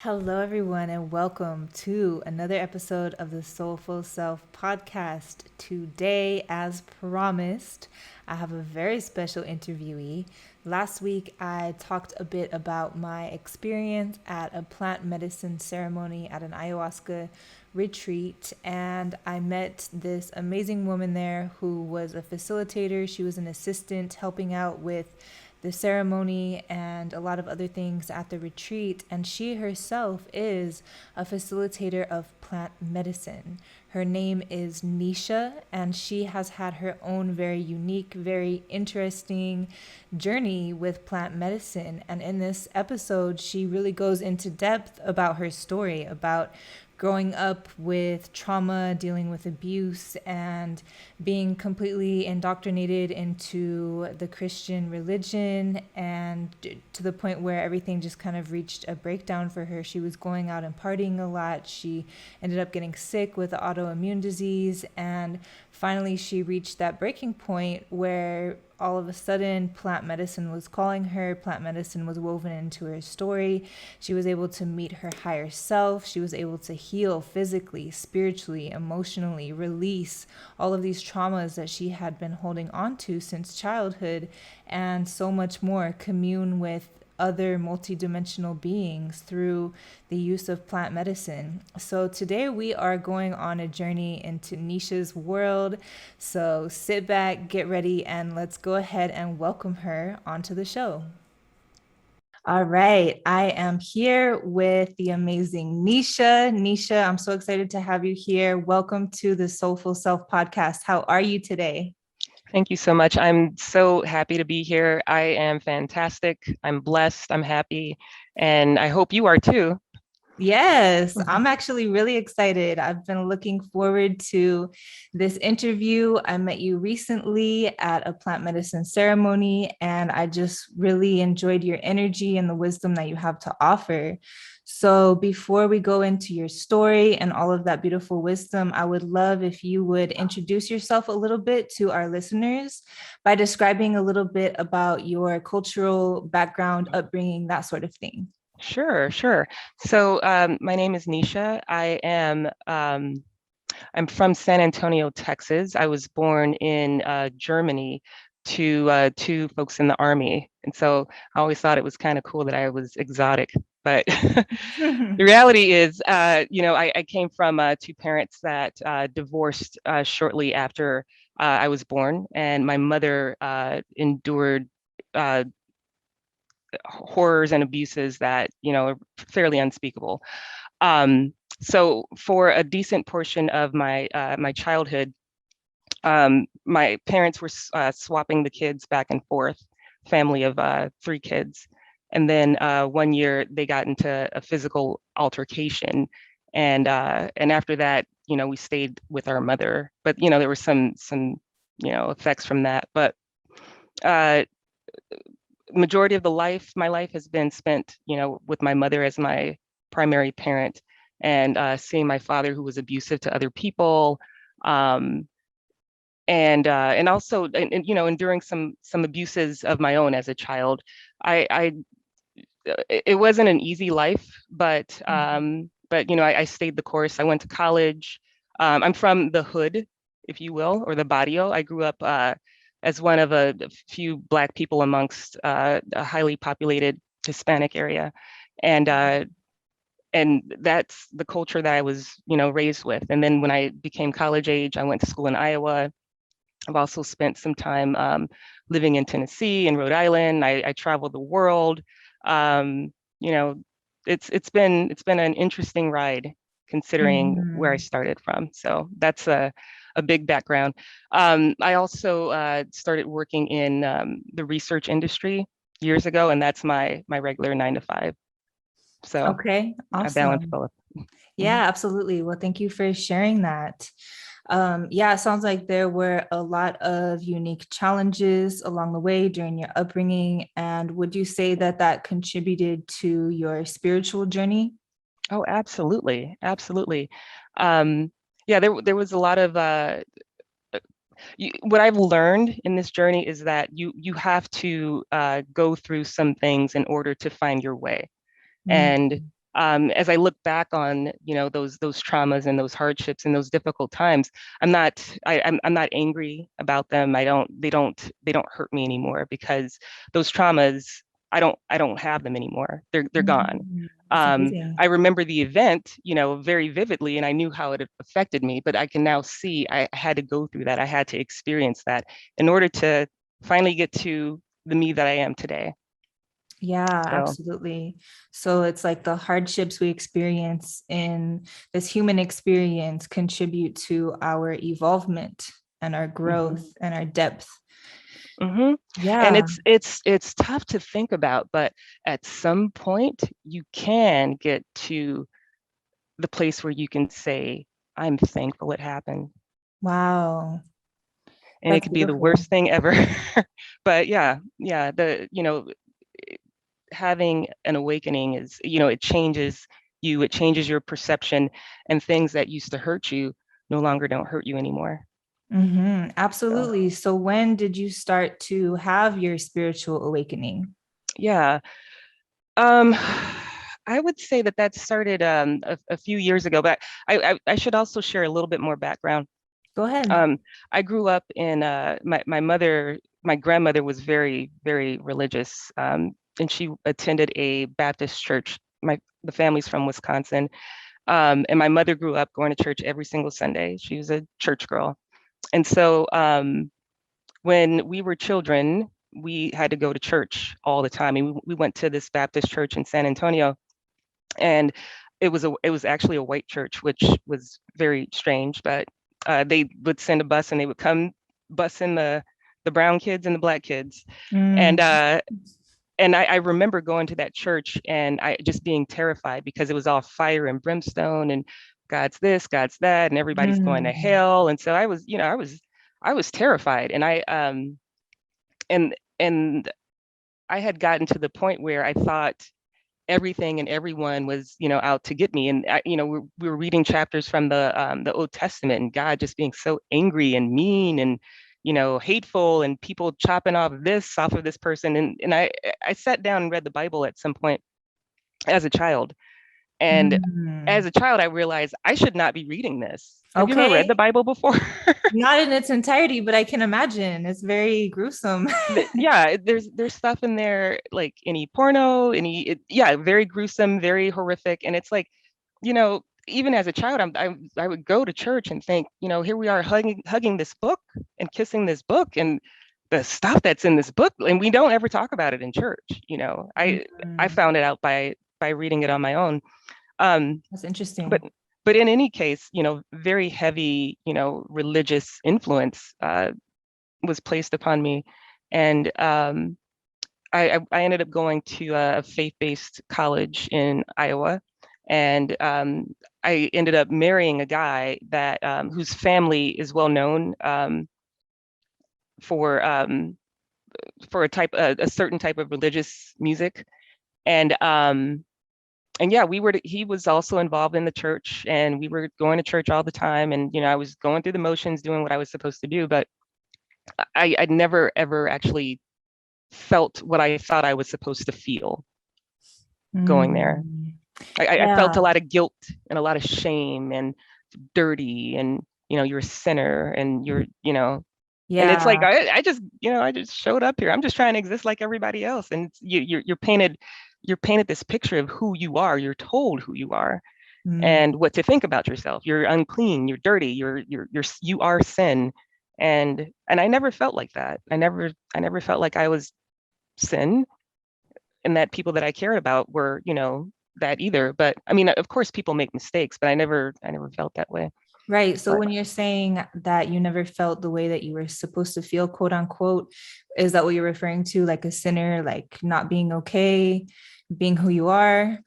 Hello, everyone, and welcome to another episode of the Soulful Self podcast. Today, as promised, I have a very special interviewee. Last week, I talked a bit about my experience at a plant medicine ceremony at an ayahuasca retreat, and I met this amazing woman there who was a facilitator. She was an assistant helping out with the ceremony and a lot of other things at the retreat. And she herself is a facilitator of plant medicine. Her name is Nesha, and she has had her own very unique, very interesting journey with plant medicine. And in this episode, she really goes into depth about her story, about growing up with trauma, dealing with abuse, and being completely indoctrinated into the Christian religion, and to the point where everything just kind of reached a breakdown for her. She was going out and partying a lot. She ended up getting sick with autoimmune disease, and finally she reached that breaking point where all of a sudden plant medicine was calling her. Plant medicine was woven into her story. She was able to meet her higher self. She was able to heal physically, spiritually, emotionally, release all of these traumas that she had been holding on to since childhood, and so much more. Commune with other multidimensional beings through the use of plant medicine. So today we are going on a journey into Nesha's world. So sit back, get ready, and let's go ahead and welcome her onto the show. All right, I am here with the amazing Nesha. Nesha, I'm so excited to have you here. Welcome to the Soulful Self podcast. How are you today? Thank you so much. I'm so happy to be here. I am fantastic. I'm blessed. I'm happy. And I hope you are too. Yes, I'm actually really excited. I've been looking forward to this interview. I met you recently at a plant medicine ceremony, and I just really enjoyed your energy and the wisdom that you have to offer. So, before we go into your story and all of that beautiful wisdom, I would love if you would introduce yourself a little bit to our listeners by describing a little bit about your cultural background, upbringing, that sort of thing. Sure, sure. So my name is Nesha. I'm from San Antonio, Texas. I was born in Germany to two folks in the army. And so I always thought it was kind of cool that I was exotic. But the reality is, I came from two parents that divorced shortly after I was born. And my mother endured uh, horrors and abuses that, are fairly unspeakable. Um, so for a decent portion of my childhood, my parents were swapping the kids back and forth, family of three kids. And then one year they got into a physical altercation. And after that, we stayed with our mother. But there were some effects from that. But uh, majority of my life has been spent, with my mother as my primary parent, and seeing my father, who was abusive to other people. Um, and also enduring some abuses of my own as a child. I It wasn't an easy life, but I stayed the course. I went to college. I'm from the hood, if you will, or the barrio. I grew up as one of a few Black people amongst a highly populated Hispanic area, and uh, and that's the culture that I was raised with. And then when I became college age, I went to school in Iowa. I've also spent some time living in Tennessee and Rhode Island. I traveled the world. Um, you know, it's been an interesting ride considering where I Mhm. started from. So that's a big background. I also started working in the research industry years ago, and that's my regular 9 to 5. So Okay, I balance awesome. both. Mhm. Yeah, absolutely. Well, thank you for sharing that. Yeah, it sounds like there were a lot of unique challenges along the way during your upbringing. And would you say that that contributed to your spiritual journey? Oh, absolutely, absolutely. Um, yeah, there was a lot of what I've learned in this journey is that you have to go through some things in order to find your way. Mm. And as I look back on, those traumas and those hardships and those difficult times, I'm not angry about them. They don't hurt me anymore, because those traumas, I don't have them anymore. They're gone. That's amazing. I remember the event, very vividly, and I knew how it affected me, but I can now see I had to go through that. I had to experience that in order to finally get to the me that I am today. Yeah, So, absolutely. So it's like the hardships we experience in this human experience contribute to our evolvement and our growth mhm. and our depth. hmm And Yeah. it's tough to think about, but at some point you can get to the place where you can say, "I'm thankful it happened," Wow. and it That's could be the beautiful. worst thing ever. But yeah, having an awakening is, it changes you, it changes your perception, and things that used to hurt you no longer don't hurt you anymore. So Absolutely. So when did you start to have your spiritual awakening? yeah. Um, I would say that started a few years ago, but I should also share a little bit more background. Go ahead. Um, I grew up in my grandmother was very, very religious, and she attended a Baptist church. The family's from Wisconsin, and my mother grew up going to church every single Sunday. She was a church girl, and so when we were children, we had to go to church all the time. And we went to this Baptist church in San Antonio, and it was actually a white church, which was very strange. But they would send a bus, and they would come busing the brown kids and the black kids, and Mm, uh, and I remember going to that church and I just being terrified, because it was all fire and brimstone and God's this, God's that, and everybody's going to mm, hell. And so I was terrified, and and I had gotten to the point where I thought everything and everyone was, out to get me. And we were reading chapters from the Old Testament, and God just being so angry and mean and, hateful, and people chopping off of this person. And I sat down and read the Bible at some point as a child. And as mm. a child, I realized I should not be reading this. Have you ever read the Okay. Bible before? Not in its entirety, but I can imagine it's very gruesome. Yeah, there's stuff in there, like any porno, yeah, very gruesome, very horrific. And it's like, even as a child, I would go to church and think, here we are hugging this book and kissing this book, and the stuff that's in this book, and we don't ever talk about it in church. I Mm, found it out by reading it on my own. Um, that's but interesting. but in any case, very heavy, religious influence was placed upon me, and I ended up going to a faith-based college in Iowa, and I ended up marrying a guy that whose family is well known for a certain type of religious music, and yeah, he was also involved in the church, and we were going to church all the time, and I was going through the motions, doing what I was supposed to do, but I'd never ever actually felt what I thought I was supposed to feel going there. Mm, I felt a yeah. lot of guilt and a lot of shame and dirty, and you're a sinner, and and it's like Yeah. I just showed up here. I'm just trying to exist like everybody else, and you're painted this picture of who you are. You're told who you are Mm, and what to think about yourself. You're unclean. You're dirty. You are sin, and I never felt like that. I never felt like I was sin, and that people that I cared about were, that either. But I mean, of course, people make mistakes, but I never felt that way. right. So But when you're saying that you never felt the way that you were supposed to feel, quote unquote, is that what you're referring to? Like a sinner, like not being okay, being who you are,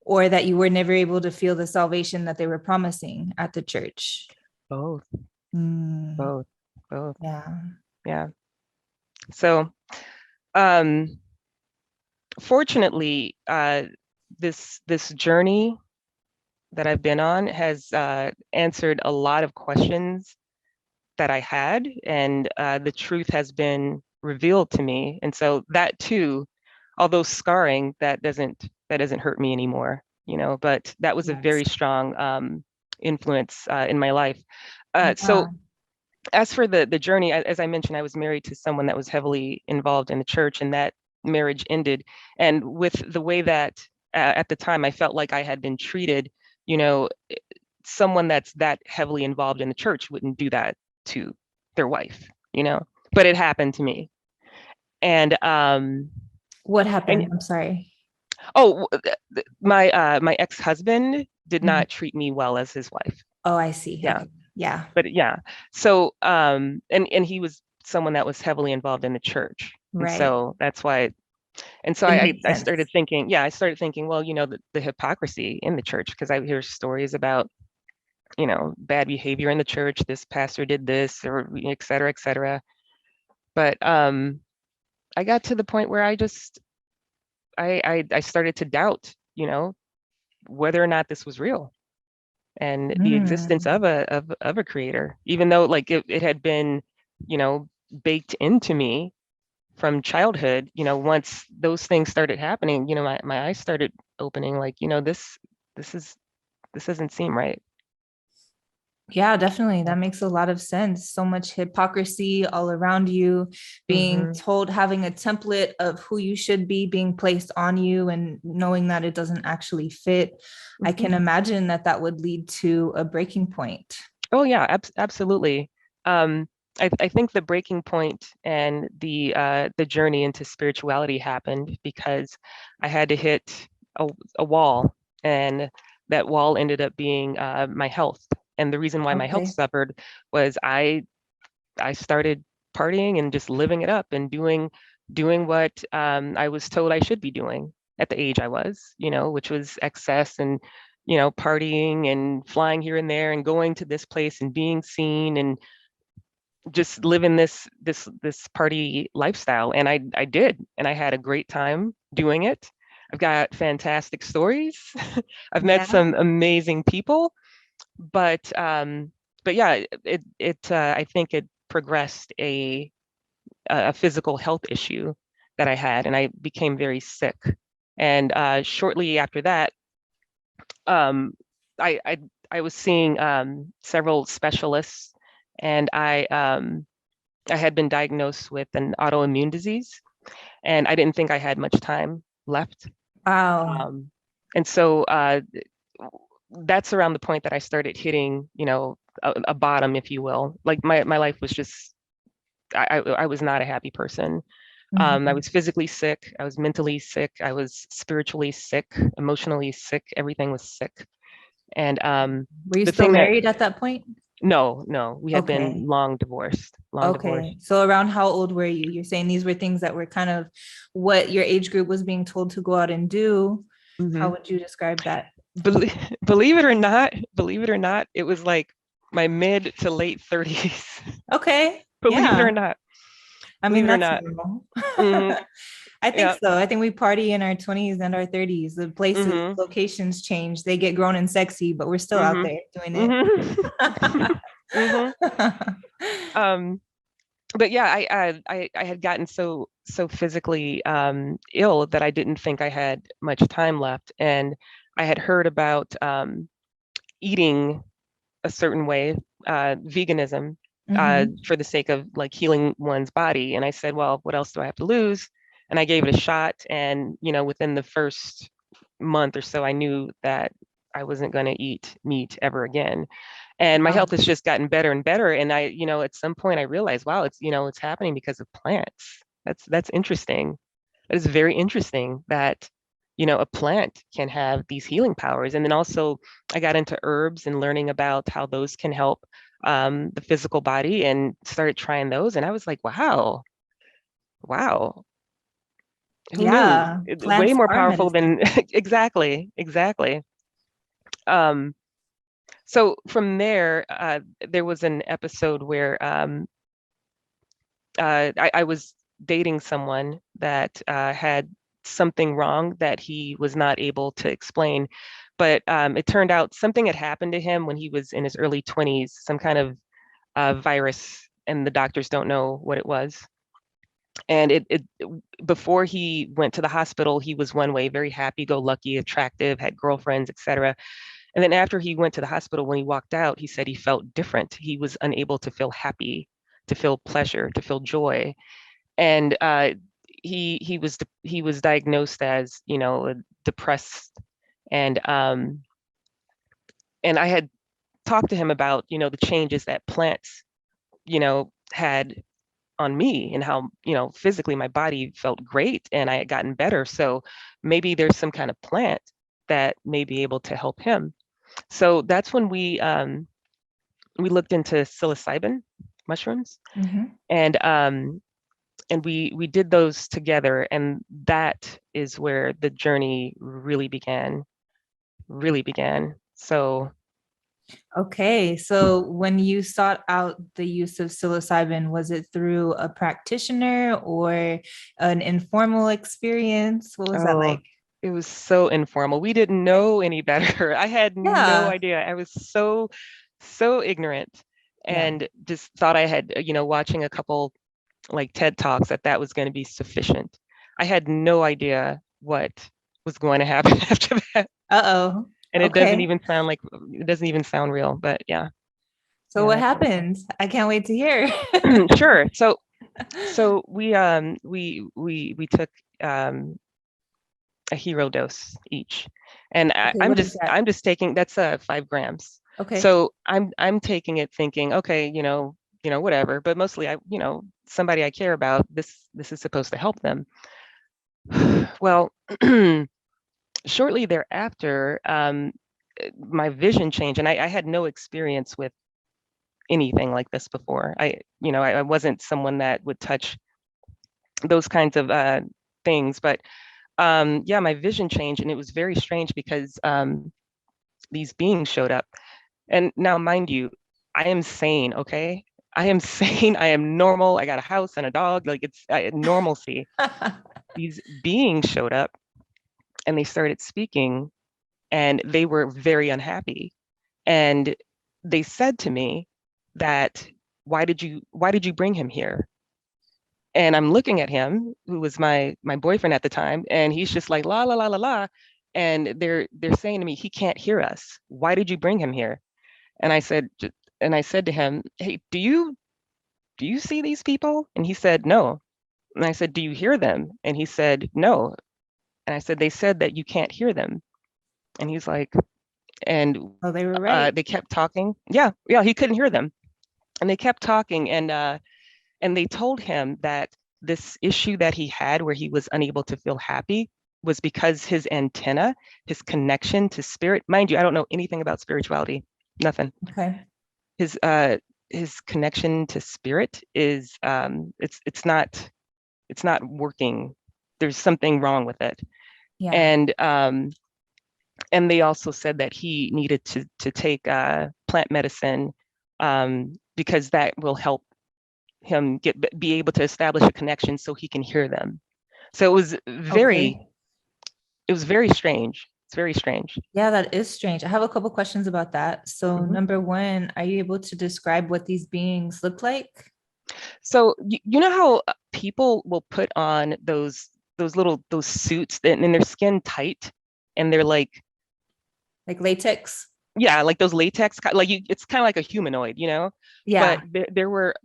or that you were never able to feel the salvation that they were promising at the church? both, Mm, both, both, yeah. yeah. So, um, fortunately, this journey that I've been on has answered a lot of questions that I had, and the truth has been revealed to me. And so that too, although scarring, that doesn't hurt me anymore. but that was a very Yes. strong influence in my life. So Yeah. as for the journey, as I mentioned, I was married to someone that was heavily involved in the church, and that marriage ended. And with the way that at the time I felt like I had been treated, you know, someone that's that heavily involved in the church wouldn't do that to their wife. But it happened to me. And What and happened? I'm sorry. oh, my ex-husband did Mhm. not treat me well as his wife. Oh, I see. Yeah. Okay. Yeah. But yeah. So and he was someone that was heavily involved in the church. And Right. so that's why and so It I makes I sense. started thinking, yeah, I started thinking, well, the hypocrisy in the church, because I hear stories about, bad behavior in the church. This pastor did this, or et cetera, et cetera. But I got to the point where I started to doubt, whether or not this was real, and the existence Mm. of a creator, even though like it had been, you know, baked into me from childhood. Once those things started happening, my eyes started opening, like, this is this doesn't seem right. Yeah, definitely. Yeah. That makes a lot of sense. So much hypocrisy all around you, being Mm-hmm. told, having a template of who you should be being placed on you, and knowing that it doesn't actually fit. I Mm-hmm. can imagine that that would lead to a breaking point. Oh yeah, absolutely. Um, I think the breaking point and the journey into spirituality happened because I had to hit a wall, and that wall ended up being my health. And the reason why my health Okay. suffered was I started partying and just living it up and doing what I was told I should be doing at the age I was, which was excess and partying and flying here and there and going to this place and being seen and just living this party lifestyle. And I did, and I had a great time doing it. I've got fantastic stories. I've met Yeah. some amazing people, but yeah, I think it progressed a physical health issue that I had, and I became very sick. And shortly after that, um, I, I I was seeing several specialists, and I had been diagnosed with an autoimmune disease, and I didn't think I had much time left. Wow. Um, and so that's around the point that I started hitting, a bottom, if you will. Like my life was just, I was not a happy person. I Mhm. was physically sick. I was mentally sick. I was spiritually sick, emotionally sick. Everything was sick. And Were you the still thing that, married at that point? no, no, we had been Okay. long divorced, long Okay. divorced. So around how old were you? You're saying these were things that were kind of what your age group was being told to go out and do. How Hmm. would you describe that? Believe, believe it or not, it was like my mid to late 30s. Okay. Believe it or Yeah. not, I mean, believe it or that's not. normal. Hmm. I think Yeah. so. I think we party in our 20s and our 30s. The places, Hmm. locations change. They get grown and sexy, but we're still out Hmm. there doing it. Hmm. Hmm. Um, but yeah, I had gotten so physically ill that I didn't think I had much time left, and I had heard about eating a certain way, veganism, Hmm. for the sake of like healing one's body. And I said, well, what else do I have to lose? And I gave it a shot, and within the first month or so, I knew that I wasn't going to eat meat ever again. And my health Wow. has just gotten better and better. And at some point I realized, wow, it's happening because of plants. That's interesting. That is very interesting that, a plant can have these healing powers. And then also I got into herbs and learning about how those can help the physical body, and started trying those. And I was like, wow, wow, who knew? Yeah. Way Plants more are powerful medicine. than exactly, exactly. Um, so from there, there was an episode where I was dating someone that had something wrong that he was not able to explain. But it turned out something had happened to him when he was in his early 20s, some kind of virus, and the doctors don't know what it was. And before he went to the hospital, he was one way, very happy go lucky, attractive, had girlfriends, etc. And then after he went to the hospital, when he walked out, he said he felt different. He was unable to feel happy, to feel pleasure, to feel joy. And he was diagnosed as, depressed. And and I had talked to him about, the changes that plants, had on me, and how, physically my body felt great and I had gotten better. So maybe there's some kind of plant that may be able to help him. So that's when we looked into psilocybin mushrooms, Mm-hmm. and we did those together, and that is where the journey really began. So Okay, so when you sought out the use of psilocybin, was it through a practitioner or an informal experience? What was that oh, like? it was so informal. We didn't know any better. I had no Yeah, idea. I was so ignorant, yeah. and just thought I had, watching a couple like TED Talks, that was going to be sufficient. I had no idea what was going to happen after that. Uh-oh. And Okay. it doesn't even sound real, but yeah. So Yeah, what that's what happened. happened? I can't wait to hear. Sure. So we took um a hero dose each. And Okay, what is that? I'm just taking, that's 5 grams. Okay. So I'm taking it thinking, okay, whatever, but mostly somebody I care about, this is supposed to help them. Well, shortly thereafter, my vision changed, and I had no experience with anything like this before. I wasn't someone that would touch those kinds of things, but yeah, my vision changed, and it was very strange because these beings showed up. And now, mind you, I am sane, okay? I am sane. I am normal. I got a house and a dog. Like, it's normalcy. These beings showed up, and they started speaking, and they were very unhappy. And they said to me that, why did you bring him here? And I'm looking at him, who was my boyfriend at the time, and he's just like la la la la la. And they're saying to me, he can't hear us. Why did you bring him here? And I said to him, hey, do you see these people? And he said, no. And I said, do you hear them? And he said, no. And I said, they said that you can't hear them. And he's like, and Oh, they were right. they kept talking. Yeah, he couldn't hear them. And they kept talking, and they told him that this issue that he had, where he was unable to feel happy, was because his antenna, his connection to spirit, mind you, I don't know anything about spirituality, nothing. Okay. His his connection to spirit is it's not working. There's something wrong with it. Yeah. And they also said that he needed to take plant medicine, because that will help him be able to establish a connection so he can hear them. So Okay. it was very strange. It's very strange. Yeah, that is strange. I have a couple questions about that. So, Mhm. number one, are you able to describe what these beings look like? So you know how people will put on those suits that, and their skin tight, and they're like, Like latex? yeah, like those latex, like it's kind of like a humanoid, but Yeah. there were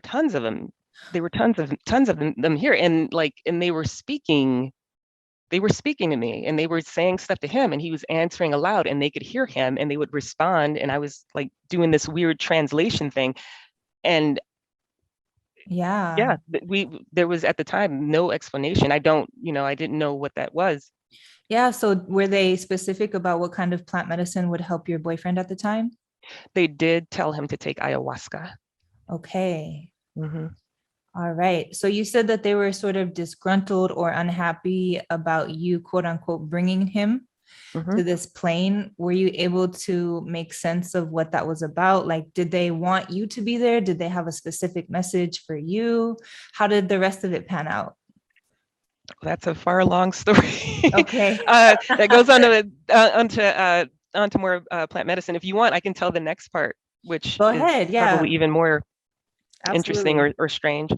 tons of them. There were tons of them here, and they were speaking to me, and they were saying stuff to him, and he was answering aloud, and they could hear him, and they would respond, and I was like doing this weird translation thing. And Yeah. yeah, we there was at the time no explanation. I didn't know what that was. Yeah. So, were they specific about what kind of plant medicine would help your boyfriend at the time? They did tell him to take ayahuasca. Okay. Hmm. All right. So, you said that they were sort of disgruntled or unhappy about you, quote unquote, bringing him Hmm. to this plane. Were you able to make sense of what that was about? Like, did they want you to be there? Did they have a specific message for you? How did the rest of it pan out? That's a far long story. Okay. That goes on to onto more plant medicine. If you want, I can tell the next part, which Go is ahead. probably Yeah. even more. interesting Absolutely. or strange.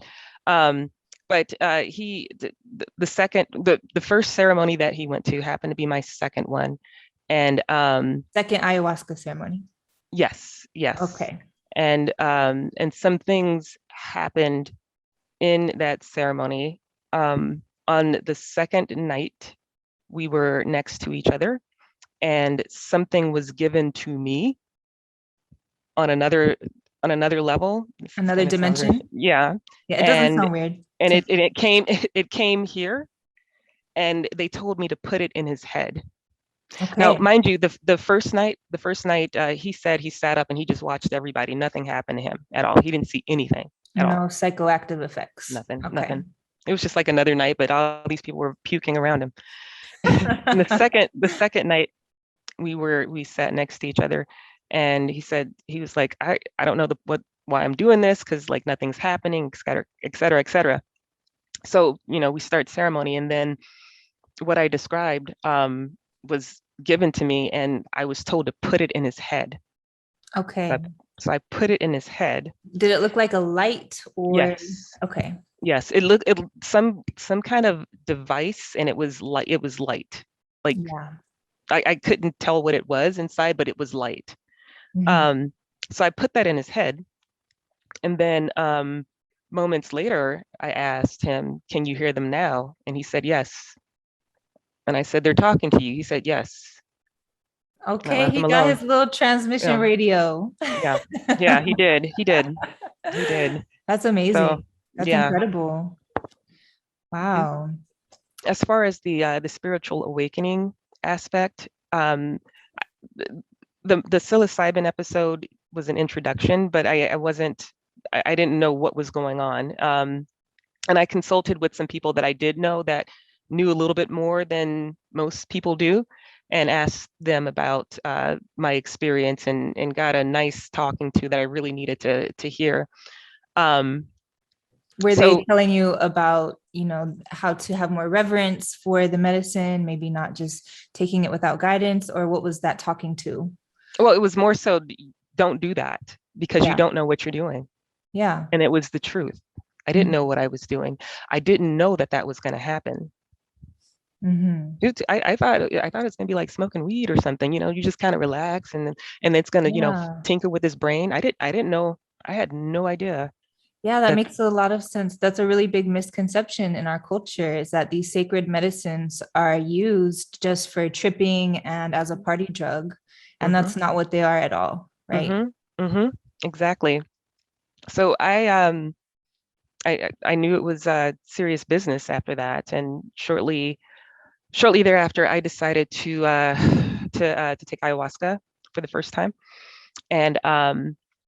Um, but the first ceremony that he went to happened to be my second one. And Second ayahuasca ceremony. yes, yes. Okay. And some things happened in that ceremony. On the second night, we were next to each other, and something was given to me on another level. This is Another going to sound very, dimension. yeah. Yeah, it doesn't And sound weird and to it me. and it came it came here, and they told me to put it in his head. Now, Okay. mind you, the first night, he said he sat up and he just watched everybody. Nothing happened to him at all. He didn't see anything at all. No psychoactive effects. Nothing, Okay. nothing. It was just like another night, but all these people were puking around him. And the second night, we sat next to each other, and he was like, I don't know why I'm doing this, because like nothing's happening, et cetera, et cetera, et cetera. So we start ceremony, and then what I described was given to me, and I was told to put it in his head. So I, Okay. so I put it in his head. Did it look like a light or Yes, okay. yes. It looked some kind of device, and it was light. It was light. Like Yeah. I couldn't tell what it was inside, but it was light. Mhm. Um, so I put that in his head, and then moments later, I asked him, "Can you hear them now?" And he said, "Yes." And I said, "They're talking to you." He said, "Yes." And I Okay, left he him got his alone. little transmission Yeah, radio. yeah, yeah. He did. He did. He did. That's So, amazing. That's yeah. incredible. Mhm. Wow. As far as the spiritual awakening aspect, the psilocybin episode was an introduction, but I wasn't. I didn't know what was going on. And I consulted with some people that I did know that knew a little bit more than most people do, and asked them about my experience, and got a nice talking to that I really needed to hear. Um, Were they so, telling you about, how to have more reverence for the medicine, maybe not just taking it without guidance, or what was that talking to? well, it was more so, don't do that because you Yeah. don't know what you're doing. Yeah. And it was the truth. I didn't know what I was doing. I didn't know that that was going to happen. Mm-hmm. I thought it was gonna be like smoking weed or something. You just kind of relax, and it's gonna, Yeah. tinker with his brain. I didn't know. I had no idea Yeah, that that. makes a lot of sense. That's a really big misconception in our culture is that these sacred medicines are used just for tripping and as a party drug. And Mm-hmm, that's not what they are at all, right? mm-hmm, mm-hmm, exactly. So I knew it was serious business after that, and shortly thereafter, I decided to take ayahuasca for the first time, and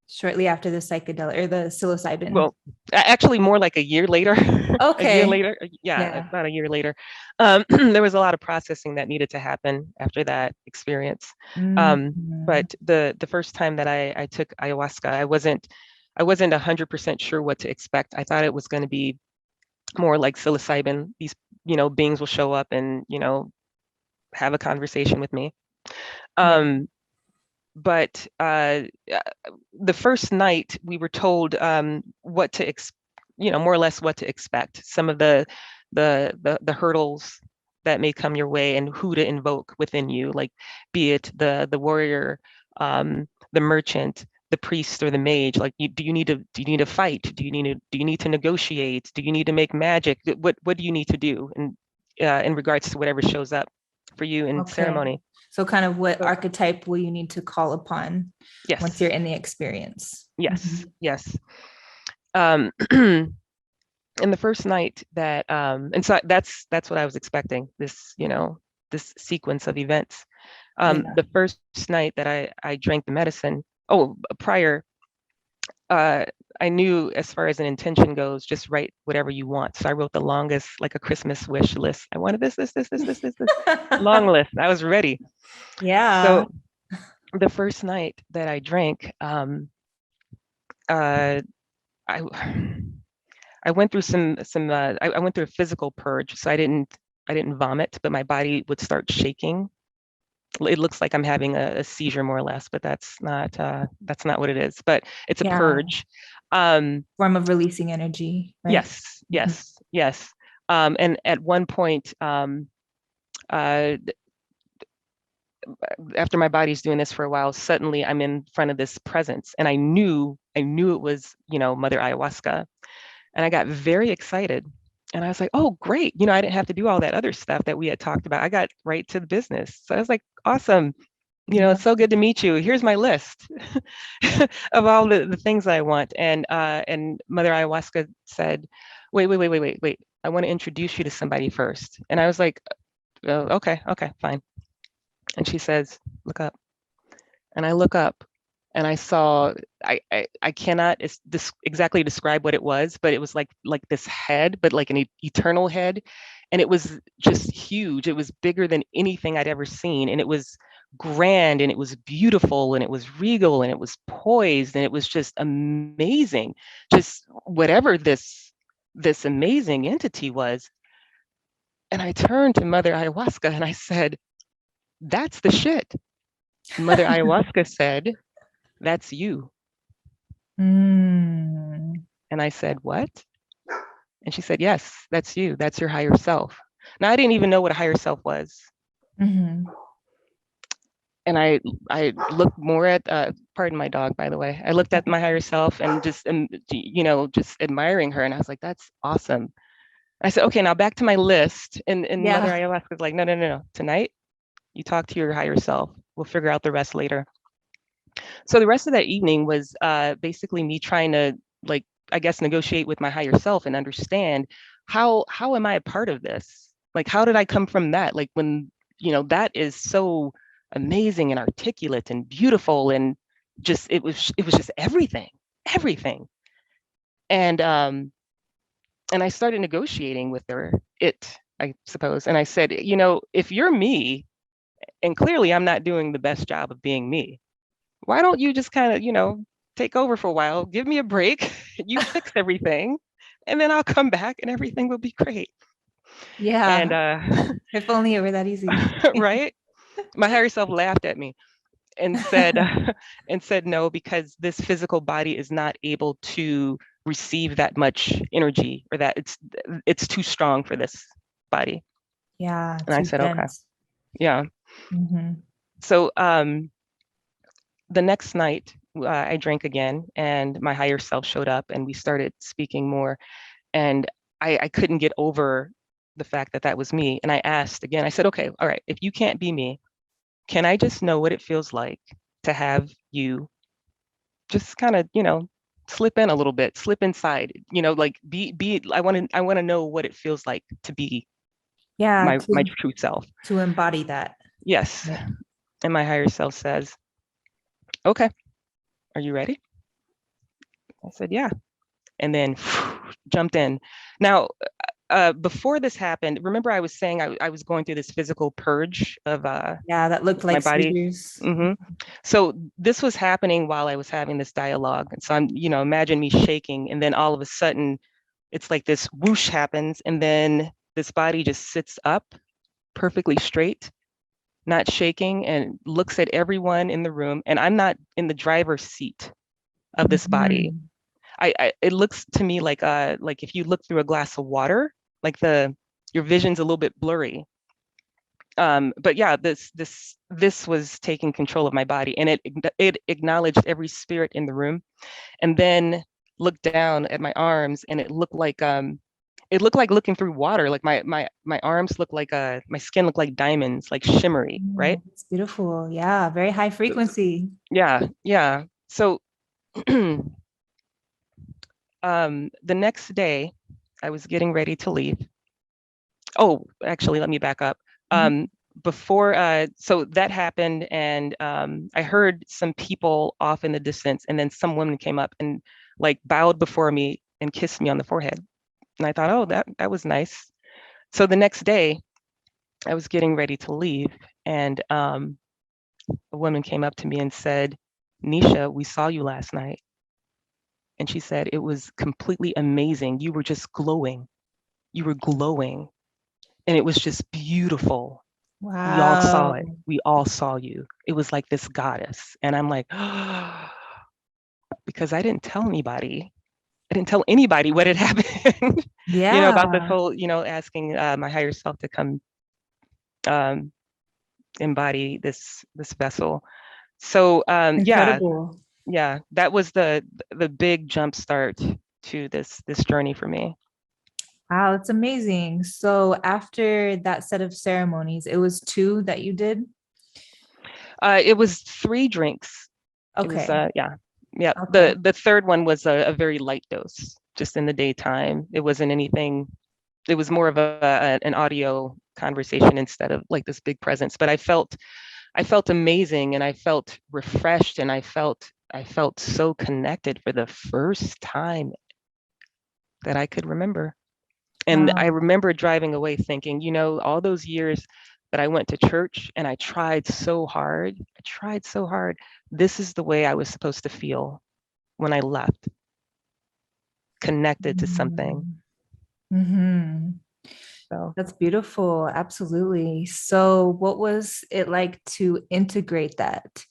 Shortly after the psychedelic or the psilocybin. well, actually more like a year later. A year Okay. later, yeah, Yeah. about a year later. There was a lot of processing that needed to happen after that experience. Mhm. But the first time that I took ayahuasca, I wasn't 100% sure what to expect. I thought it was going to be more like psilocybin. These beings will show up and have a conversation with me. Yeah. Um, but the first night we were told what to more or less what to expect. Some of the hurdles that may come your way, and who to invoke within you, like be it the warrior, the merchant, the priest, or the mage. Like, do you need to fight? Do you need to negotiate? Do you need to make magic? What do you need to do in regards to whatever shows up for you in Okay. ceremony? So kind of what So archetype will you need to call upon once you're yes, in the experience? yes, Mhm. yes. Um, and the first night that and so that's what I was expecting, this sequence of events. Yeah. The first night that I drank the medicine, oh, prior, uh I knew, as far as an intention goes, just write whatever you want. So I wrote the longest, like a Christmas wish list. I wanted this long list. I was ready. Yeah. So the first night that I drank, uh I I went through I went through a physical purge. So I didn't vomit, but my body would start shaking. It looks like I'm having a seizure, more or less, but that's not what it is. But it's a Yeah. purge. Form of releasing energy, right? Yes, Mm-hmm. yes, yes. And at one point, uh, after my body's doing this for a while, suddenly I'm in front of this presence, and I knew it was, Mother Ayahuasca, and I got very excited. And I was like, oh, great. I didn't have to do all that other stuff that we had talked about. I got right to the business. So I was like, awesome. Yeah. It's so good to meet you. Here's my list of all the things that I want. And Mother Ayahuasca said, wait. I want to introduce you to somebody first. And I was like, oh, okay, fine. And she says, look up. And I look up and I saw, I cannot exactly describe what it was, but it was like this head, but like an eternal head. And it was just huge. It was bigger than anything I'd ever seen. And it was grand and it was beautiful and it was regal and it was poised and it was just amazing. Just whatever this amazing entity was. And I turned to Mother Ayahuasca and I said, that's the shit. Mother Ayahuasca said, that's you. Mm. And I said, what? And she said, yes, that's you. That's your higher self. Now, I didn't even know what a higher self was. Mm-hmm. And I looked more at, pardon my dog, by the way. I looked at my higher self and just admiring her. And I was like, that's awesome. I said, okay, now back to my list. And Mother Yeah. Ayahuasca was like, no. Tonight, you talk to your higher self. We'll figure out the rest later. So the rest of that evening was basically me trying to, like, I guess, negotiate with my higher self and understand how am I a part of this? Like, how did I come from that? Like, when that is so amazing and articulate and beautiful, and just it was just everything. And I started negotiating with her, I suppose, and I said, if you're me, and clearly I'm not doing the best job of being me, why don't you just kind of, take over for a while, give me a break, you fix everything, and then I'll come back and everything will be great. And Yeah. If only it were that easy. right, my higher self laughed at me and said, and said no, because this physical body is not able to receive that much energy, or that it's too strong for this body. Yeah, And I too said, okay, dense. yeah. Mm-hmm. So the next night, I drank again, and my higher self showed up, and we started speaking more. And I couldn't get over the fact that that was me. And I asked again, I said, okay, all right, if you can't be me, can I just know what it feels like to have you just kind of, slip in a little bit, slip inside, like I want to know what it feels like to be Yeah, my true self. to embody that. Yes. Right. And my higher self says, okay, are you ready? I said, yeah. And then jumped in. Now, before this happened, remember I was saying I was going through this physical purge of Yeah, that looked my like body. seizures. hmm So this was happening while I was having this dialogue. And so imagine me shaking, and then all of a sudden, it's like this whoosh happens, and then this body just sits up perfectly straight, not shaking, and looks at everyone in the room. And I'm not in the driver's seat of this body. Mhm. It looks to me like if you look through a glass of water, like your vision's a little bit blurry. But yeah, this was taking control of my body, and it acknowledged every spirit in the room, and then looked down at my arms, and it looked like looking through water. Like my arms looked like my skin looked like diamonds, like shimmery, right? It's beautiful. Yeah, very high frequency. Yeah. So the next day, I was getting ready to leave. Oh, actually, let me back up. Mhm. Um, before, so that happened, and I heard some people off in the distance, and then some woman came up and like bowed before me and kissed me on the forehead. And I thought, oh, that was nice. So the next day, I was getting ready to leave, and a woman came up to me and said, Nesha, we saw you last night. And she said, it was completely amazing. You were just glowing. You were glowing. And it was just beautiful. We all saw Wow. it. We all saw you. It was like this goddess. And I'm like, oh, because I didn't tell anybody. I didn't tell anybody what had happened, about this Yeah, whole, asking my higher self to come um, embody this vessel. So yeah, incredible. yeah, that was the big jump start to this journey for me. Wow, it's amazing. So after that set of ceremonies, it was two that you did? It was 3 drinks. It was Okay. yeah, yeah. Okay. The third one was a very light dose, just in the daytime. It wasn't anything. It was more of an audio conversation instead of like this big presence. But I felt amazing, and I felt refreshed, and I felt so connected for the first time that I could remember. And I Wow. remember driving away thinking, all those years that I went to church and I tried so hard. I tried so hard. This is the way I was supposed to feel when I left, connected to something. Mm-hmm. So That's beautiful. Absolutely. So, what was it like to integrate that?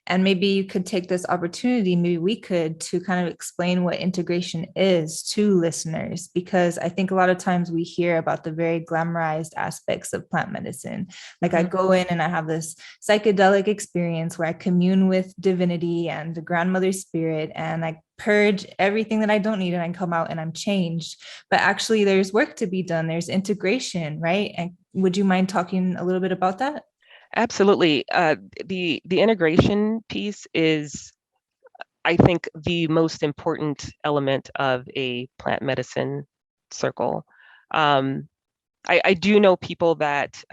And maybe you could take this opportunity, maybe we could, to kind of explain what integration is to listeners, because I think a lot of times we hear about the very glamorized aspects of plant medicine. Like I mhm. go in and I have this psychedelic experience where I commune with divinity and the grandmother spirit, and I purge everything that I don't need, and I come out and I'm changed. But actually, there's work to be done. There's integration, right? And would you mind talking a little bit about that? Absolutely. The integration piece is, I think, the most important element of a plant medicine circle. Um, I do know people that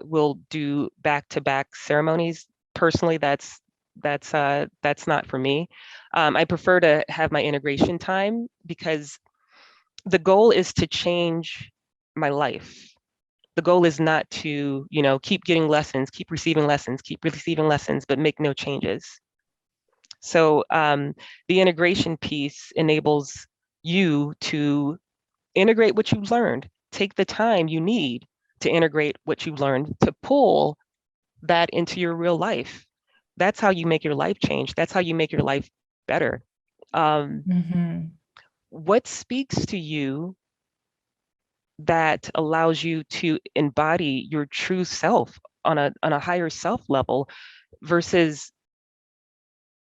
will do back-to-back ceremonies. Personally, that's not for me. I prefer to have my integration time because the goal is to change my life. The goal is not to, keep getting lessons, keep receiving lessons, but make no changes. So the integration piece enables you to integrate what you've learned. Take the time you need to integrate what you've learned to pull that into your real life. That's how you make your life change. That's how you make your life better. Um, Mm-hmm. what speaks to you that allows you to embody your true self on a higher self level versus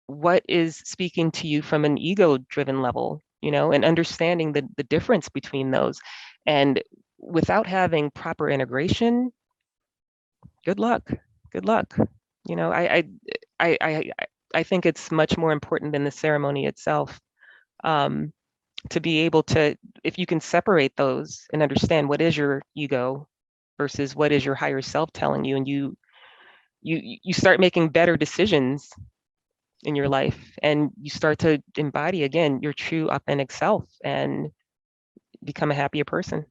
what is speaking to you from an ego driven level, and understanding the difference between those. And without having proper integration, good luck. Good luck. You know, I, I, I think it's much more important than the ceremony itself. Um, to be able to, if you can separate those and understand what is your ego versus what is your higher self telling you, and you start making better decisions in your life, and you start to embody again your true authentic self and become a happier person.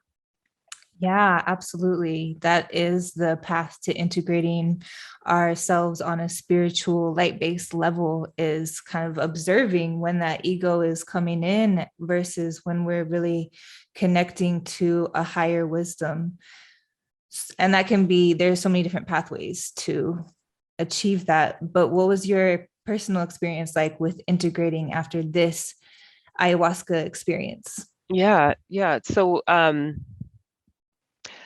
Yeah, absolutely. That is the path to integrating ourselves on a spiritual, light-based level, is kind of observing when that ego is coming in versus when we're really connecting to a higher wisdom. And that can be, there's so many different pathways to achieve that. But what was your personal experience like with integrating after this ayahuasca experience? Yeah, yeah. So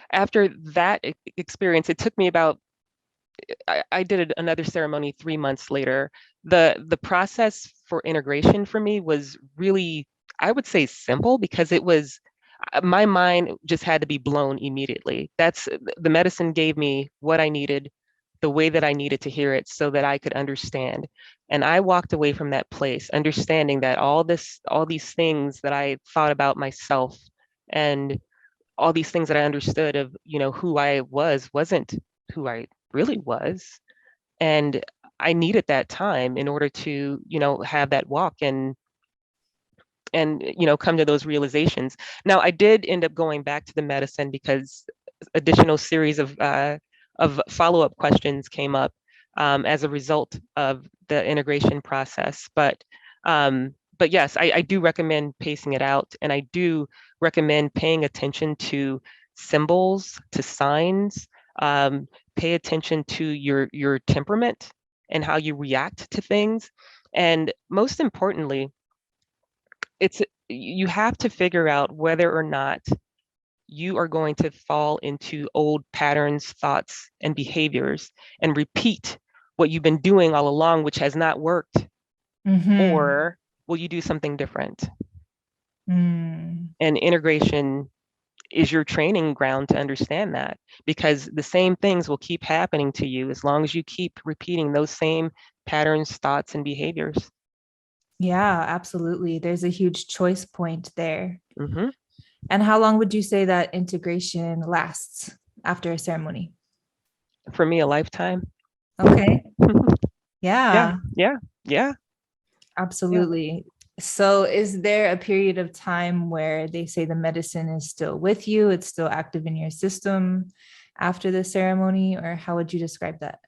after that experience, it took me about, I did another ceremony 3 months later. The process for integration for me was really, I would say, simple, because it was, my mind just had to be blown immediately. That's the medicine gave me what I needed, the way that I needed to hear it so that I could understand. And I walked away from that place understanding that all these things that I thought about myself, and all these things that I understood of, who I was, wasn't who I really was. And I needed that time in order to, have that walk and come to those realizations. Now, I did end up going back to the medicine because additional series of follow-up questions came up as a result of the integration process. But yes, I do recommend pacing it out, and I do recommend paying attention to symbols, to signs. Pay attention to your temperament and how you react to things, and most importantly, it's you have to figure out whether or not you are going to fall into old patterns, thoughts, and behaviors and repeat what you've been doing all along, which has not worked, Mm-hmm. or will you do something different? Mm. And integration is your training ground to understand that, because the same things will keep happening to you as long as you keep repeating those same patterns, thoughts, and behaviors. Yeah, absolutely. There's a huge choice point there. Hmm. And how long would you say that integration lasts after a ceremony? For me, a lifetime. Okay. Yeah, Yeah, yeah, yeah, yeah. absolutely. So, is there a period of time where they say the medicine is still with you, it's still active in your system after the ceremony, or how would you describe that?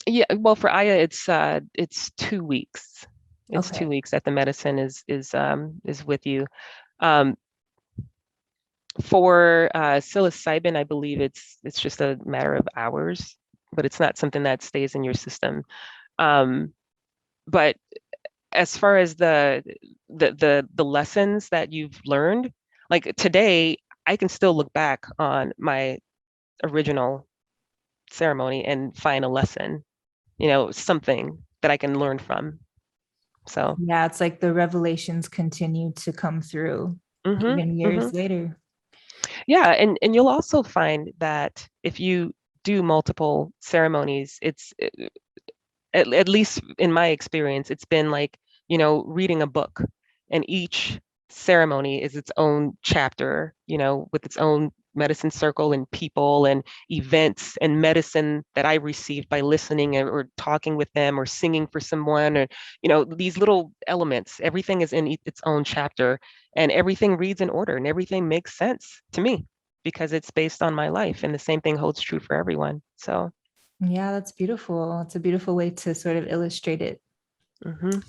Yeah, well, for Aya, it's 2 weeks. It's two Okay. weeks that the medicine is with you. Um, for psilocybin, I believe it's just a matter of hours, but it's not something that stays in your system. Um, but as far as the lessons that you've learned, like today, I can still look back on my original ceremony and find a lesson, something that I can learn from. So, Yeah, it's like the revelations continue to come through hmm even hmm years later. yeah, and you'll also find that if you do multiple ceremonies, at least in my experience, it's been like, reading a book, and each ceremony is its own chapter, with its own medicine circle and people and events and medicine that I received by listening or talking with them or singing for someone, or, these little elements. Everything is in its own chapter, and everything reads in order, and everything makes sense to me because it's based on my life. And the same thing holds true for everyone. So, Yeah, that's beautiful. It's a beautiful way to sort of illustrate it. mhm, thank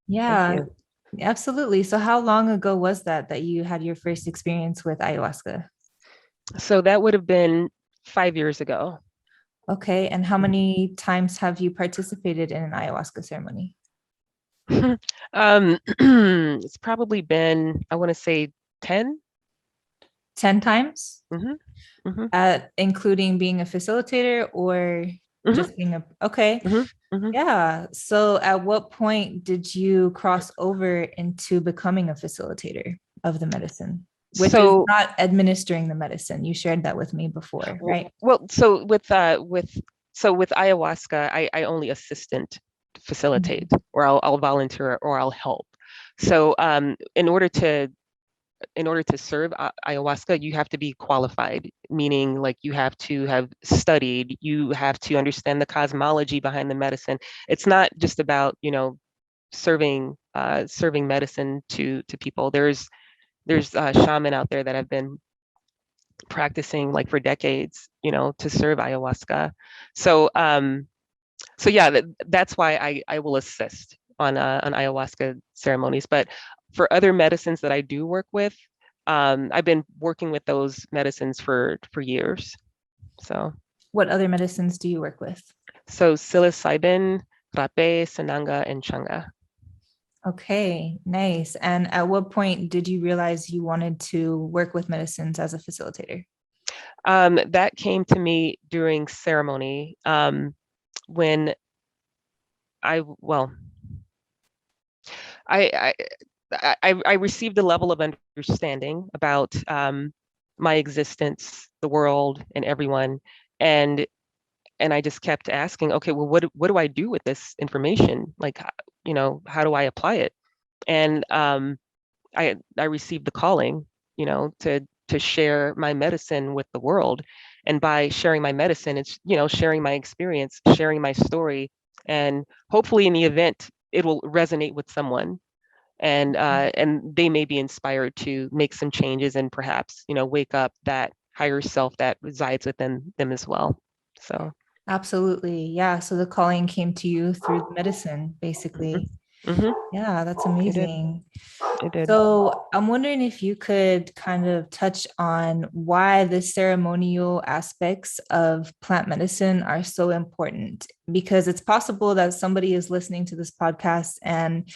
Yeah, you. absolutely. So, how long ago was that you had your first experience with ayahuasca? So that would have been 5 years ago. Okay. And how many times have you participated in an ayahuasca ceremony? It's probably been, I want to say 10. 10 times, Hmm. Hmm. including being a facilitator or Hmm. just being okay. Hmm. Hmm. Yeah. So, at what point did you cross over into becoming a facilitator of the medicine, which is So, not administering the medicine? You shared that with me before, right? well, with ayahuasca, I only assistant Mhm. facilitate, or I'll volunteer, or I'll help. So, in order to serve ayahuasca, you have to be qualified, meaning like you have to have studied, you have to understand the cosmology behind the medicine. It's not just about, serving medicine to people. There's shaman out there that have been practicing like for decades, to serve ayahuasca. So yeah, that's why I will assist on ayahuasca ceremonies. But for other medicines that I do work with, I've been working with those medicines for years. So What other medicines do you work with? psilocybin, rape, sananga, and changa. Okay, nice. And at what point did you realize you wanted to work with medicines as a facilitator? That came to me during ceremony, when well, I, I received a level of understanding about, my existence, the world, and everyone, and I just kept asking, okay, well, what do I do with this information? Like, how do I apply it? And I received the calling, to share my medicine with the world, and by sharing my medicine, it's, sharing my experience, sharing my story, and hopefully, in the event, it will resonate with someone, and they may be inspired to make some changes and perhaps, wake up that higher self that resides within them as well. So, Absolutely. Yeah. So the calling came to you through the medicine, mhm, basically. Mm-hmm. Yeah, that's It did. amazing. It did. So I'm wondering if you could kind of touch on why the ceremonial aspects of plant medicine are so important. Because it's possible that somebody is listening to this podcast and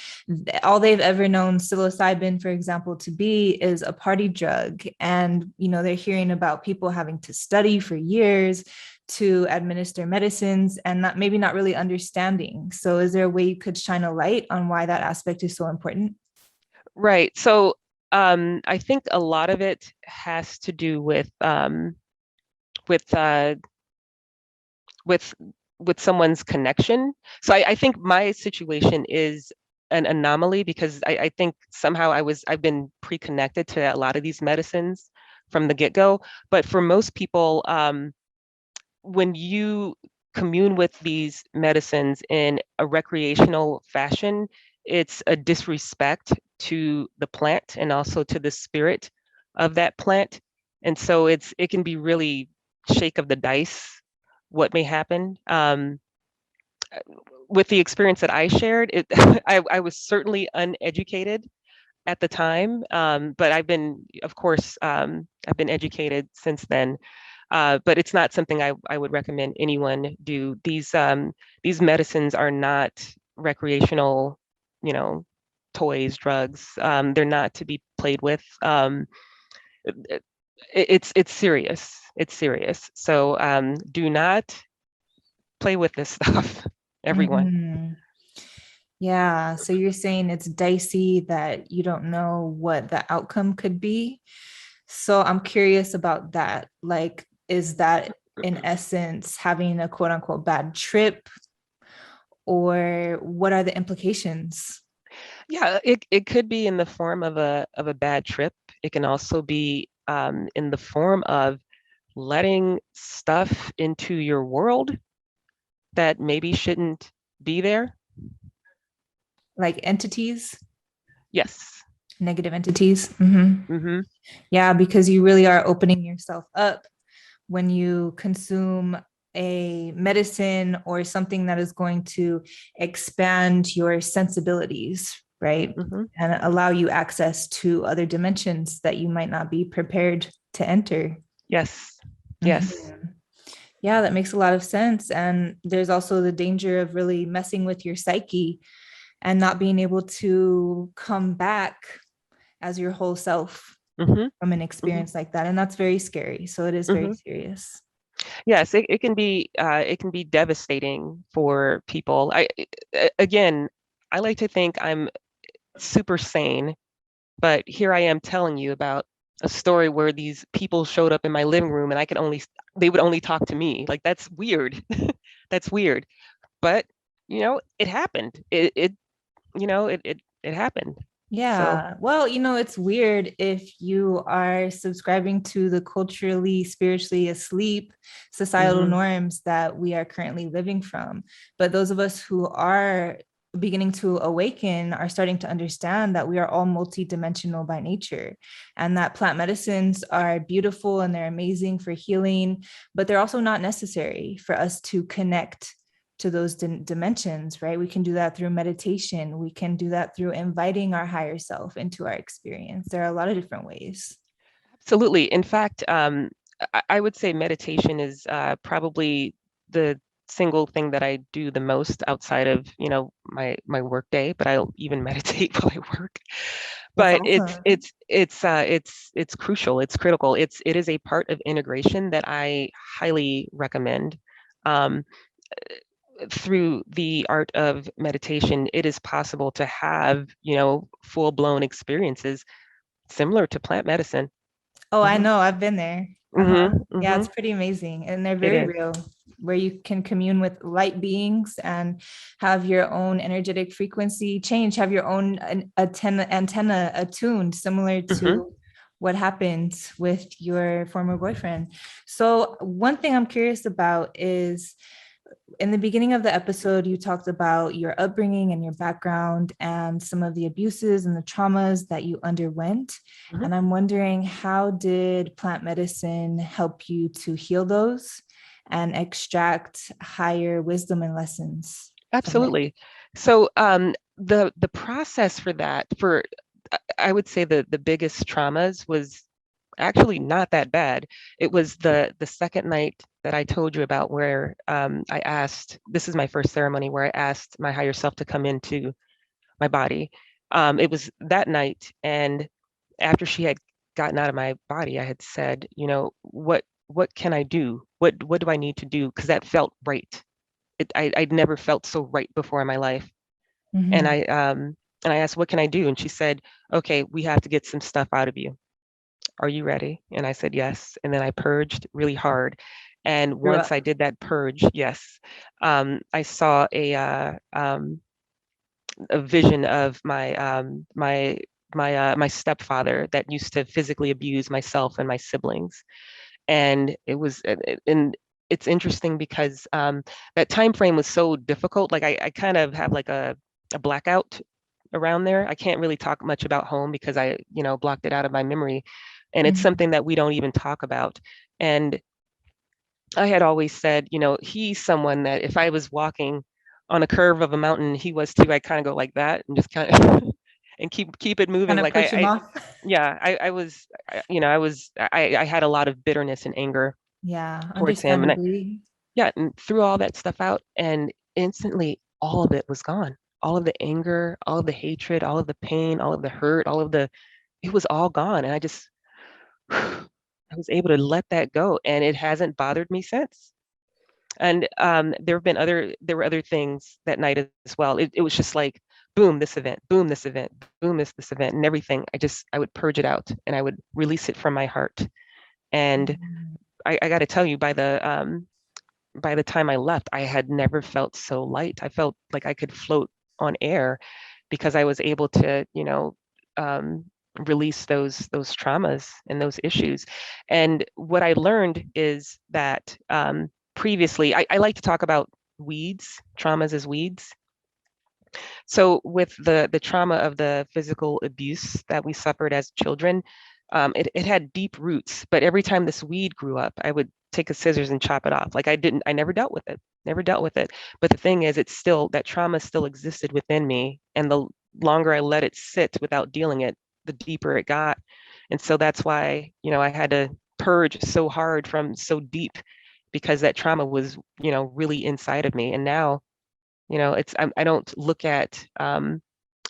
all they've ever known psilocybin, for example, to be is a party drug. And, they're hearing about people having to study for years to administer medicines and maybe not really understanding. So is there a way you could shine a light on why that aspect is so important? Right. So I think a lot of it has to do with uh, with with someone's connection. So I think my situation is an anomaly because I think somehow I've been pre-connected to a lot of these medicines from the get-go. But for most people, when you commune with these medicines in a recreational fashion, it's a disrespect to the plant and also to the spirit of that plant. And so it can be really shake of the dice what may happen. With the experience that I shared, I was certainly uneducated at the time, but of course, I've been educated since then. But it's not something I would recommend anyone do. These medicines are not recreational, you know, toys, drugs. They're not to be played with. It, it's serious. It's serious. So do not play with this stuff, everyone. Mhm. Yeah. So you're saying it's dicey that you don't know what the outcome could be. So I'm curious about that. Like, is that in essence having a quote unquote bad trip, or what are the implications? Yeah, it could be in the form of a bad trip. It can also be in the form of letting stuff into your world that maybe shouldn't be there. Like entities, Yes. negative entities? Mhm. Mm-hmm. Yeah, because you really are opening yourself up when you consume a medicine or something that is going to expand your sensibilities, right? Mm-hmm. And allow you access to other dimensions that you might not be prepared to enter. Yes. Yes. Mhm. Yeah, that makes a lot of sense. And there's also the danger of really messing with your psyche and not being able to come back as your whole self Mm-hmm. from an Mm-hmm. experience like that. And that's very scary. So it is very Mm-hmm. serious. Yes, it can be devastating for people. Again, I like to think I'm super sane, but here I am telling you about a story where these people showed up in my living room and they would only talk to me. Like that's weird. That's weird. But it happened. It happened. So, Yeah. Well, it's weird if you are subscribing to the culturally, spiritually asleep societal hmm norms that we are currently living from. But those of us who are beginning to awaken are starting to understand that we are all multidimensional by nature and that plant medicines are beautiful and they're amazing for healing, but they're also not necessary for us to connect to those dimensions, right? We can do that through meditation. We can do that through inviting our higher self into our experience. There are a lot of different ways. absolutely. In fact, I would say meditation is probably the single thing that I do the most outside of, my work day, but I'll even meditate while I work. That's But awesome. it's crucial. It's critical. It is a part of integration that I highly recommend. Um, through the art of meditation, it is possible to have, full-blown experiences similar to plant medicine. Oh, I hmm know. I've been there. Uh-huh. hmm Yeah, hmm it's pretty amazing. And they're It very is. real, where you can commune with light beings and have your own energetic frequency change, have your own antenna attuned, similar hmm to what happened with your former boyfriend. So, one thing I'm curious about is in the beginning of the episode, you talked about your upbringing and your background and some of the abuses and the traumas that you underwent. hmm And I'm wondering, how did plant medicine help you to heal those and extract higher wisdom and lessons from it? Absolutely. So the process for that, for I would say the biggest traumas was actually not that bad. It was the second night that I told you about where I asked, this is my first ceremony where I asked my higher self to come into my body. It was that night, and after she had gotten out of my body, I had said, what can I do? What do I need to do? Because that felt right. I'd never felt so right before in my life. And Mm-hmm. I asked, what can I do? And she said, okay, we have to get some stuff out of you. Are you ready? And I said, yes. And then I purged really hard. And Grew once up. I did that purge, yes, I saw a vision of my stepfather that used to physically abuse myself and my siblings. And and it's interesting because that time frame was so difficult. Like I kind of have like a blackout around there. I can't really talk much about home because I, blocked it out of my memory. And it's Mm-hmm. something that we don't even talk about. And I had always said, he's someone that if I was walking on a curve of a mountain, he was too. I kind of go like that and just kind of and keep it moving. Kind of Like push him off. yeah, I was, I had a lot of bitterness and anger Yeah, towards him, and understandably. yeah, and threw all that stuff out, and instantly all of it was gone. All of the anger, all of the hatred, all of the pain, all of the hurt, it was all gone, and I just, I was able to let that go, and it hasn't bothered me since. And there were other things that night as well. It was just like, boom, this event, boom, this event, boom, this event, and everything. I would purge it out and I would release it from my heart. And Mhm. I got to tell you, by the time I left, I had never felt so light. I felt like I could float on air because I was able to, um, release those traumas and those issues. And what I learned is that previously, I like to talk about weeds, traumas as weeds. So with the trauma of the physical abuse that we suffered as children, it had deep roots. But every time this weed grew up, I would take a scissors and chop it off. Like I never dealt with it, never dealt with it. But the thing is, that trauma still existed within me, and the longer I let it sit without dealing it, the deeper it got. And so that's why, I had to purge so hard from so deep because that trauma was, really inside of me. And now, I don't look at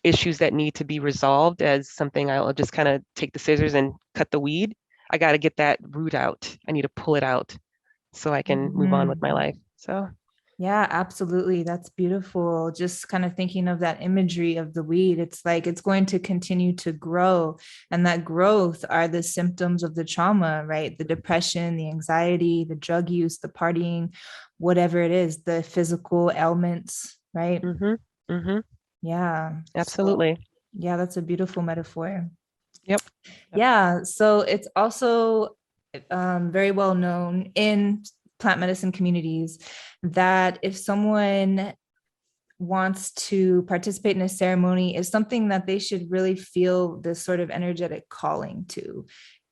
issues that need to be resolved as something I'll just kind of take the scissors and cut the weed. I got to get that root out. I need to pull it out so I can move on with my Mhm. life. So, Yeah, absolutely. That's beautiful. Just kind of thinking of that imagery of the weed. It's like it's going to continue to grow. And that growth are the symptoms of the trauma, right? The depression, the anxiety, the drug use, the partying, whatever it is, the physical ailments, right? mm-hmm, mm-hmm, Yeah. So, absolutely. yeah, that's a beautiful metaphor. Yep. Yep. Yeah. So it's also very well known in plant medicine communities that if someone wants to participate in a ceremony is something that they should really feel this sort of energetic calling to.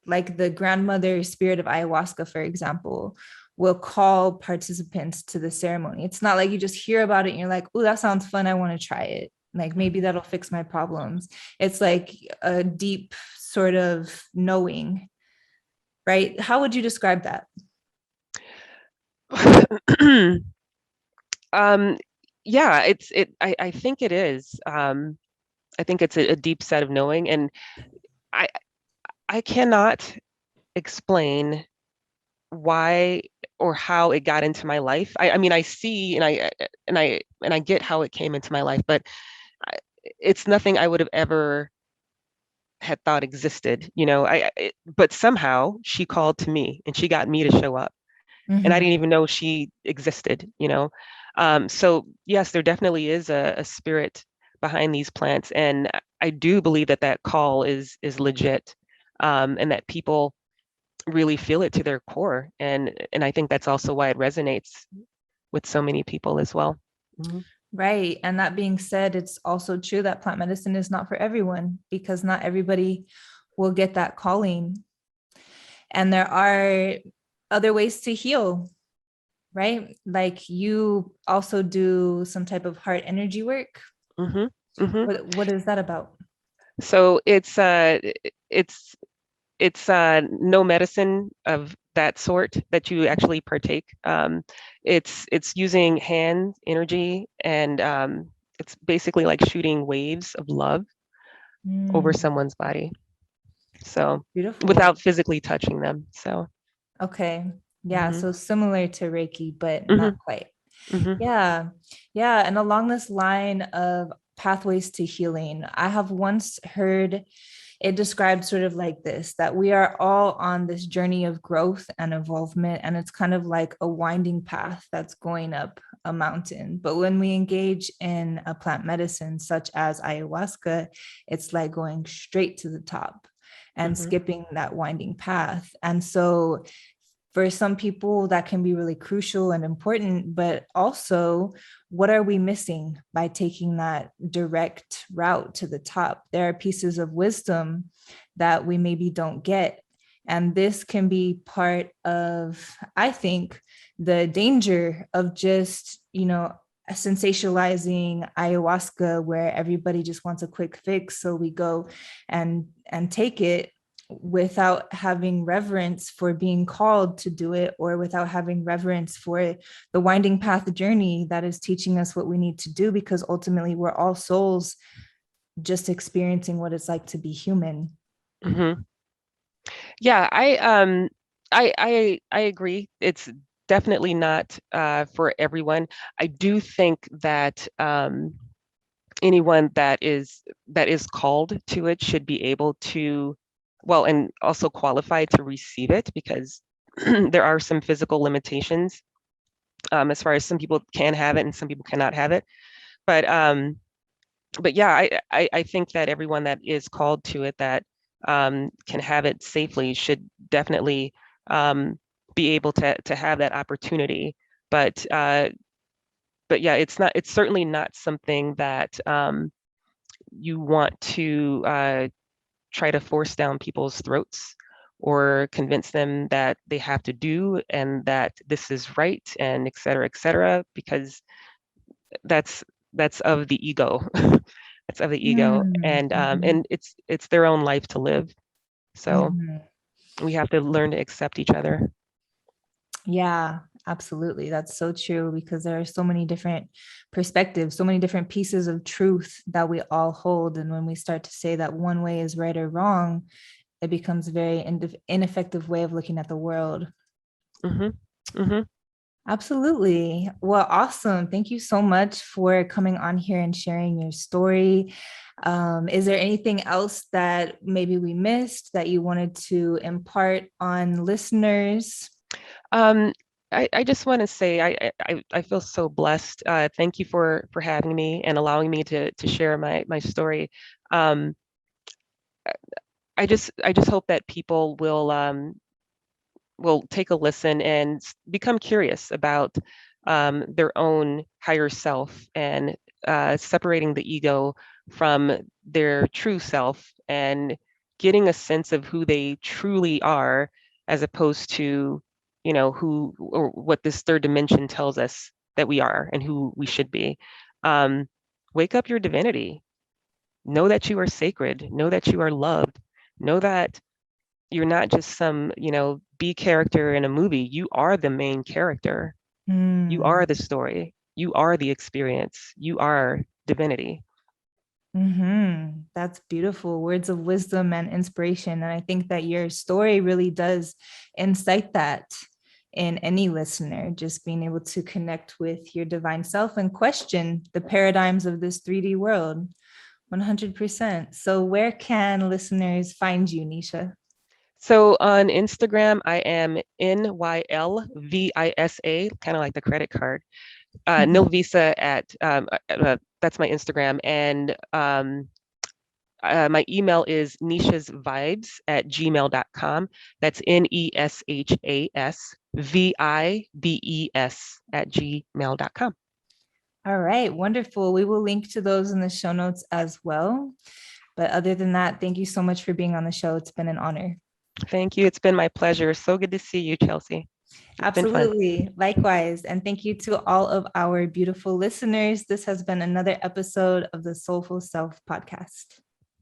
Like the grandmother spirit of ayahuasca, for example, will call participants to the ceremony. It's not like you just hear about it and you're like, oh, that sounds fun. I want to try it. Like maybe that'll fix my problems. It's like a deep sort of knowing, right? How would you describe that? um, yeah, I think it is. I think it's a deep set of knowing, and I I cannot explain why or how it got into my life. I mean, I see and I get how it came into my life, but I, it's nothing I would have ever had thought existed. But somehow she called to me and she got me to show up, and I Mm-hmm. didn't even know she existed. So yes, there definitely is a spirit behind these plants, and I do believe that that call is legit, and that people really feel it to their core, and I think that's also why it resonates with so many people as well. Mhm. Right. And that being said, it's also true that plant medicine is not for everyone because not everybody will get that calling. And there are other ways to heal, right? Like you also do some type of heart energy work. Mhm. Hmm. What is that about? So it's no medicine of that sort that you actually partake. It's using hand energy, and it's basically like shooting waves of love over Mm, someone's body. So beautiful. without physically touching them. So. Okay. Yeah, Hmm. so similar to Reiki, but Hmm. not quite. Hmm. Yeah. Yeah. And along this line of pathways to healing, I have once heard it described sort of like this, that we are all on this journey of growth and involvement. And it's kind of like a winding path that's going up a mountain. But when we engage in a plant medicine, such as ayahuasca, it's like going straight to the top and Hmm. skipping that winding path. And so for some people that can be really crucial and important, but also what are we missing by taking that direct route to the top? There are pieces of wisdom that we maybe don't get, and this can be part of, I think, the danger of just, sensationalizing ayahuasca, where everybody just wants a quick fix, so we go and take it without having reverence for being called to do it, or without having reverence for the winding path journey that is teaching us what we need to do, because ultimately we're all souls just experiencing what it's like to be human. Hmm. Yeah, I agree. It's definitely not for everyone. I do think that anyone that is called to it should be able to, well, and also qualified to receive it, because there are some physical limitations, as far as some people can have it and some people cannot have it. But yeah, I think that everyone that is called to it, that can have it safely, should definitely um, be able to have that opportunity. But yeah, it's certainly not something that you want to try to force down people's throats, or convince them that they have to do, and that this is right, and et cetera, because that's that's of the ego. That's of the ego, Mm-hmm. and it's their own life to live. So Mm-hmm. we have to learn to accept each other. Yeah, absolutely. That's so true, because there are so many different perspectives, so many different pieces of truth that we all hold. And when we start to say that one way is right or wrong, it becomes a very ineffective way of looking at the world. Hmm. Hmm. Absolutely. Well, awesome. Thank you so much for coming on here and sharing your story. Is there anything else that maybe we missed that you wanted to impart on listeners? Um, I just want to say I feel so blessed. Thank you for having me and allowing me to share my story. Um, I just hope that people will take a listen and become curious about their own higher self, and separating the ego from their true self, and getting a sense of who they truly are, as opposed to, who or what this third dimension tells us that we are and who we should be. Um, Wake up your divinity. Know that you are sacred. Know that you are loved. Know that you're not just some, B character in a movie. You are the main character. You Hmm. are the story. You are the experience. You are divinity. That's beautiful. Words of wisdom and inspiration. And I think that your story really does incite that in any listener, just being able to connect with your divine self and question the paradigms of this 3D world. 100%. So, where can listeners find you, Nesha? So on Instagram, I am NYLVISA, kind of like the credit card. Nil Visa at that's my Instagram, and my email is neshasvibes@gmail.com. That's NeshasVibes@gmail.com. All right, wonderful. We will link to those in the show notes as well. But other than that, thank you so much for being on the show. It's been an honor. Thank you. It's been my pleasure. So good to see you, Chelsea. It's been fun. Absolutely. Likewise. And thank you to all of our beautiful listeners. This has been another episode of the Soulful Self podcast.